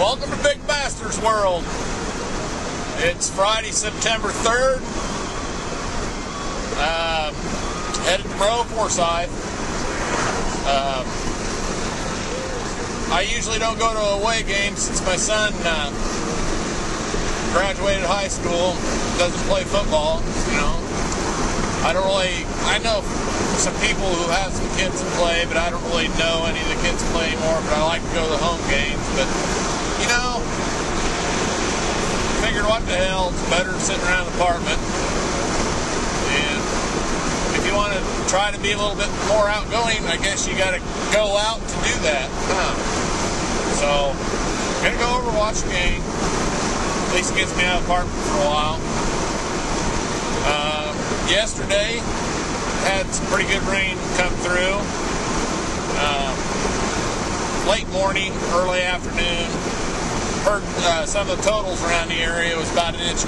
Welcome to Big Masters World. It's Friday, September 3rd. Headed to Monroe, Forsyth. I usually don't go to away games since my son graduated high school, doesn't play football, you know. I know some people who have some kids that play, but I don't really know any of the kids that play anymore, but I like to go to the home games. But, you know, figured what the hell, it's better than sitting around the apartment. And if you want to try to be a little bit more outgoing, I guess you got to go out to do that. So, gonna go over and watch the game. At least it gets me out of the apartment for a while. Yesterday, had some pretty good rain come through. Late morning, early afternoon. Heard some of the totals around the area. It was about 1.5 inches.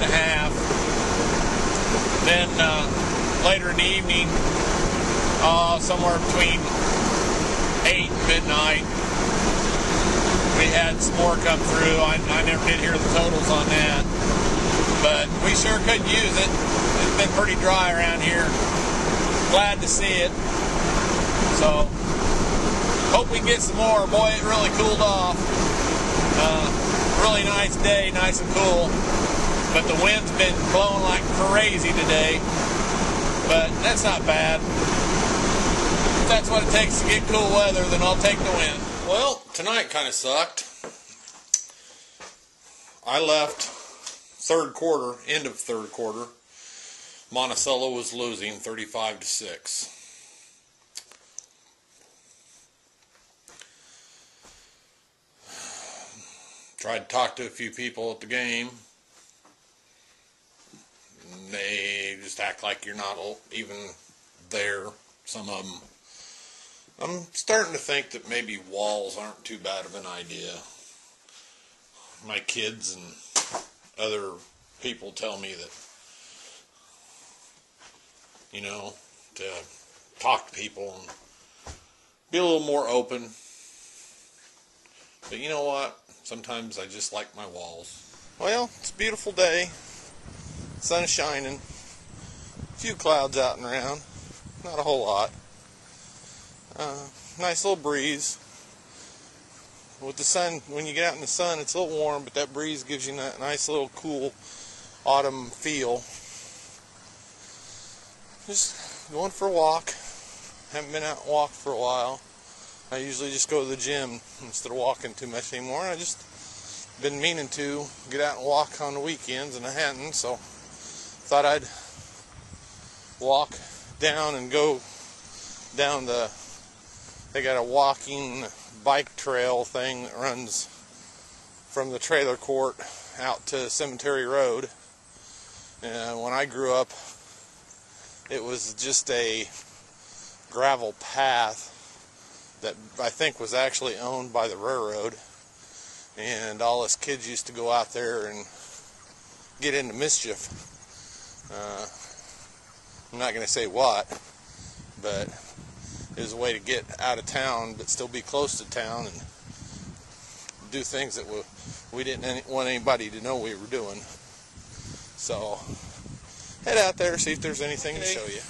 Then later in the evening, somewhere between 8 and midnight, we had some more come through. I never did hear the totals on that, but we sure could use it. It's been pretty dry around here. Glad to see it. So, hope we can get some more. Boy, it really cooled off. Really nice day, nice and cool. But the wind's been blowing like crazy today. But that's not bad. If that's what it takes to get cool weather, then I'll take the wind. Well, tonight kind of sucked. I left third quarter, end of third quarter. Monticello was losing 35-6. Tried to talk to a few people at the game. They just act like you're not even there, some of them. I'm starting to think that maybe walls aren't too bad of an idea. My kids and other people tell me that, you know, to talk to people and be a little more open. But you know what? Sometimes I just like my walls. Well, it's a beautiful day. Sun is shining. A few clouds out and around. Not a whole lot. Nice little breeze. With the sun, when you get out in the sun, it's a little warm, but that breeze gives you that nice little cool autumn feel. Just going for a walk. Haven't been out and walked for a while. I usually just go to the gym instead of walking too much anymore. I just been meaning to get out and walk on the weekends, and I hadn't, so thought I'd walk down and go down they got a walking bike trail thing that runs from the trailer court out to Cemetery Road. And when I grew up, it was just a gravel path that I think was actually owned by the railroad, and all us kids used to go out there and get into mischief. I'm not going to say what, but it was a way to get out of town but still be close to town and do things that we didn't want anybody to know we were doing. So head out there, see if there's anything to show you.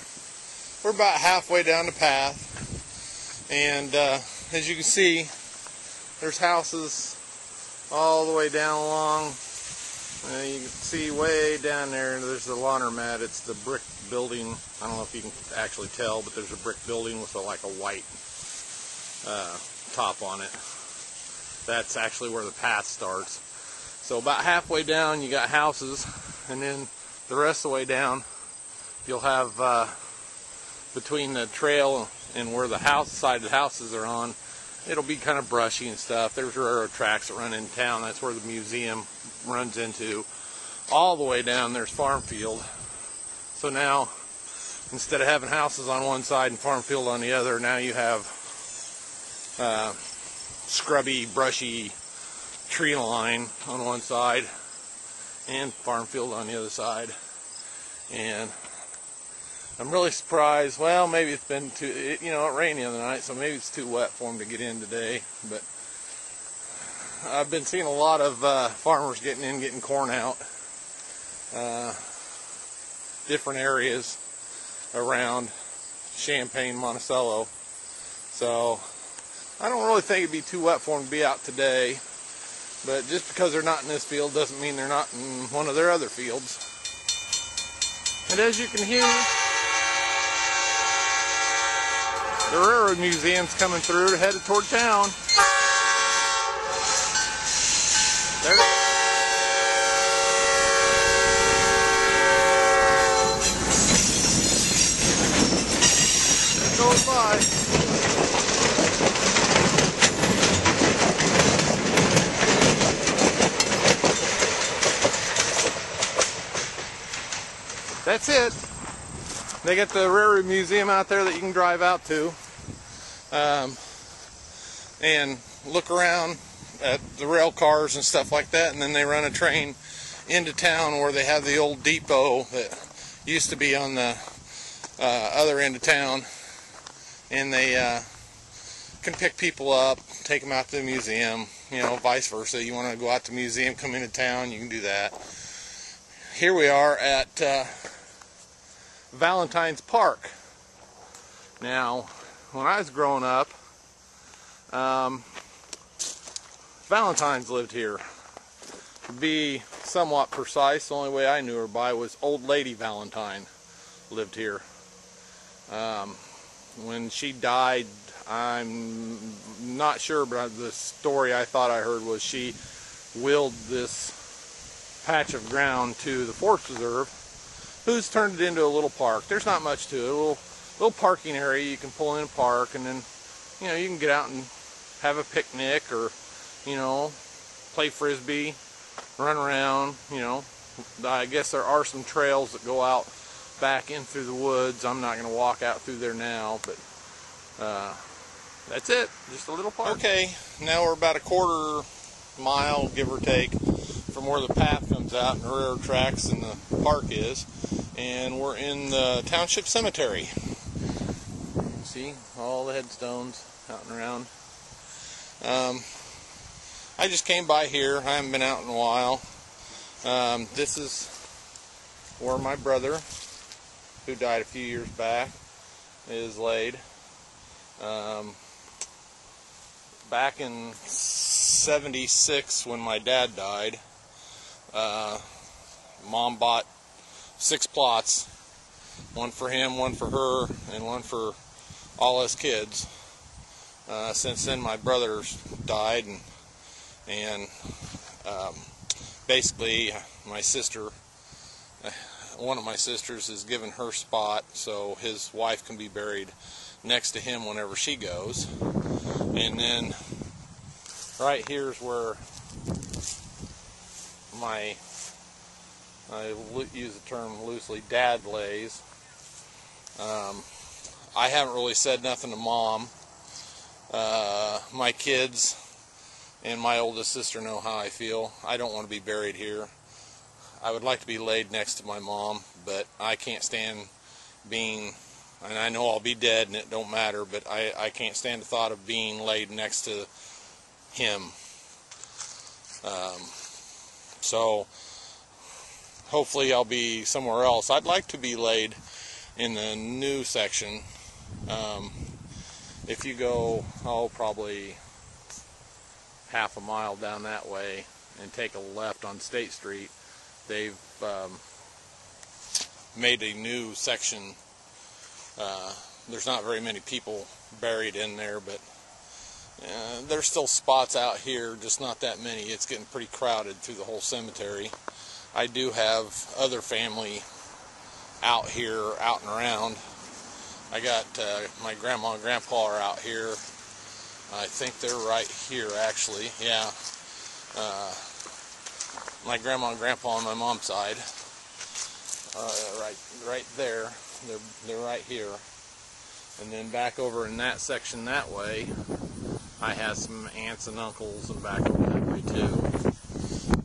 We're about halfway down the path, and as you can see, there's houses all the way down along. You can see way down there's the laundromat. It's the brick building. I don't know if you can actually tell, but there's a brick building with like a white top on it. That's actually where the path starts. So about halfway down you got houses, and then the rest of the way down you'll have between the trail and where the side of the houses are on, it'll be kind of brushy and stuff. There's railroad tracks that run in town. That's where the museum runs into. All the way down there's farm field. So now, instead of having houses on one side and farm field on the other, now you have scrubby, brushy tree line on one side and farm field on the other side. And I'm really surprised. Well, maybe it's been it rained the other night, so maybe it's too wet for them to get in today. But I've been seeing a lot of farmers getting corn out. Different areas around Champaign, Monticello. So I don't really think it'd be too wet for them to be out today. But just because they're not in this field doesn't mean they're not in one of their other fields. And as you can hear, the Railroad Museum's coming through, headed toward town. There it goes by. That's it. They got the Railroad Museum out there that you can drive out to and look around at the rail cars and stuff like that, and then they run a train into town where they have the old depot that used to be on the other end of town, and they can pick people up, take them out to the museum, you know, vice versa. You want to go out to the museum, come into town, you can do that. Here we are at Valentine's Park. Now, when I was growing up, Valentine's lived here. To be somewhat precise, the only way I knew her by was Old Lady Valentine lived here. When she died, I'm not sure, but the story I thought I heard was she willed this patch of ground to the Forest Preserve, who's turned it into a little park. There's not much to it, a little parking area you can pull in a park, and then, you know, you can get out and have a picnic, or, you know, play frisbee, run around, you know. I guess there are some trails that go out back in through the woods. I'm not going to walk out through there now, but that's it, just a little park. Okay, now we're about a quarter mile, give or take, from where the path comes out and the railroad tracks and the park is, and we're in the township cemetery. See all the headstones out and around. I just came by here. I haven't been out in a while. This is where my brother, who died a few years back, is laid. Back in '76, when my dad died, Mom bought 6 plots, one for him, one for her, and one for all us kids. Since then, my brother's died, and basically my sister, one of my sisters, has given her spot so his wife can be buried next to him whenever she goes. And then right here's where I use the term loosely, Dad lays. I haven't really said nothing to Mom. My kids and my oldest sister know how I feel. I don't want to be buried here. I would like to be laid next to my mom, but I can't stand being, and I know I'll be dead and it don't matter, but I can't stand the thought of being laid next to him. So hopefully I'll be somewhere else. I'd like to be laid in the new section. If you go, probably half a mile down that way and take a left on State Street, they've made a new section. There's not very many people buried in there, but there's still spots out here, just not that many. It's getting pretty crowded through the whole cemetery. I do have other family out here, out and around. I got my grandma and grandpa are out here. I think they're right here, actually. Yeah. My grandma and grandpa on my mom's side. Right there. They're right here. And then back over in that section that way, I have some aunts and uncles and back over that way too.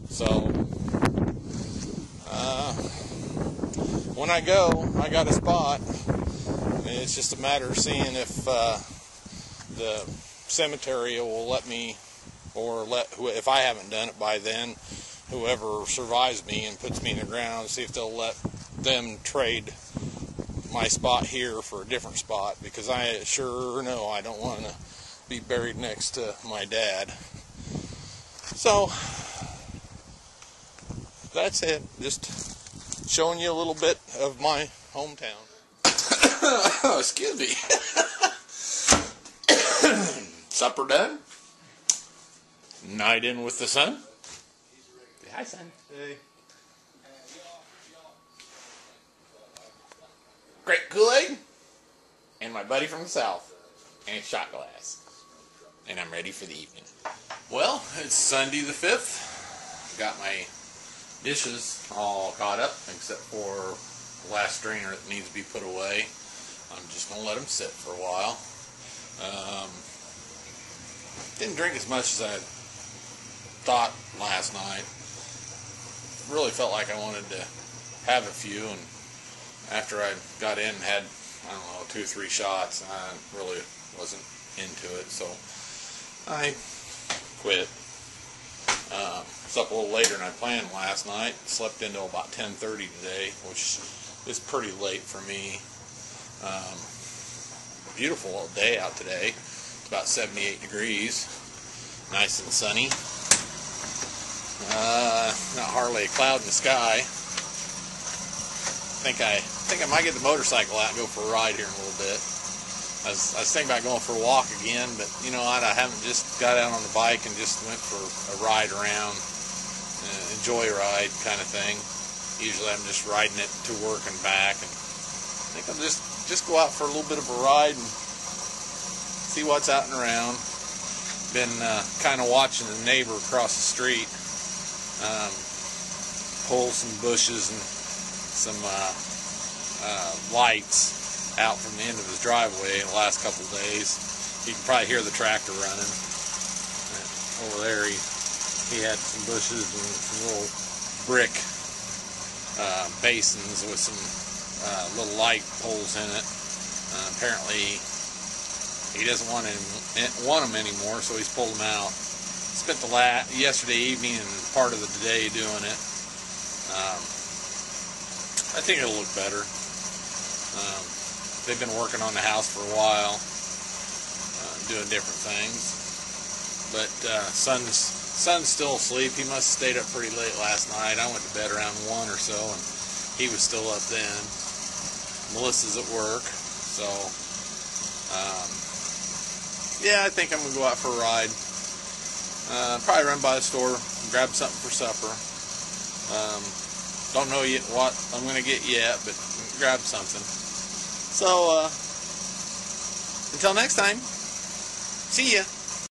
So when I go, I got a spot. It's just a matter of seeing if the cemetery will let me, or if I haven't done it by then, whoever survives me and puts me in the ground, see if they'll let them trade my spot here for a different spot, because I sure know I don't want to be buried next to my dad. So that's it. Just showing you a little bit of my hometown. Excuse me. Supper done? Night in with the sun? Hi, son. Hey. Great Kool-Aid. And my buddy from the south. And a shot glass. And I'm ready for the evening. Well, it's Sunday the 5th. Got my dishes all caught up, except for the last strainer that needs to be put away. I'm just going to let them sit for a while. Didn't drink as much as I thought last night. Really felt like I wanted to have a few, and after I got in and had, I don't know, 2 or 3 shots, I really wasn't into it, so I quit. Slept a little later than I planned last night. Slept until about 10:30 today, which is pretty late for me. Beautiful day out today. It's about 78 degrees. Nice and sunny. Not hardly a cloud in the sky. I think I might get the motorcycle out and go for a ride here in a little bit. I was thinking about going for a walk again, but you know what? I haven't just got out on the bike and just went for a ride around, enjoy a ride kind of thing. Usually I'm just riding it to work and back, and I think I'll just go out for a little bit of a ride and see what's out and around. Been kind of watching the neighbor across the street pull some bushes and some lights out from the end of his driveway in the last couple of days. You can probably hear the tractor running. Over there he had some bushes and some little brick basins with some little light poles in it. Apparently he doesn't want them anymore, so he's pulled them out. Spent the yesterday evening and part of the day doing it. I think it'll look better. They've been working on the house for a while, doing different things. But son's still asleep. He must have stayed up pretty late last night. I went to bed around 1 or so, and he was still up then. Melissa's at work, so yeah, I think I'm gonna go out for a ride. Probably run by the store, grab something for supper. Don't know yet what I'm gonna get yet, but grab something. So, until next time, see ya.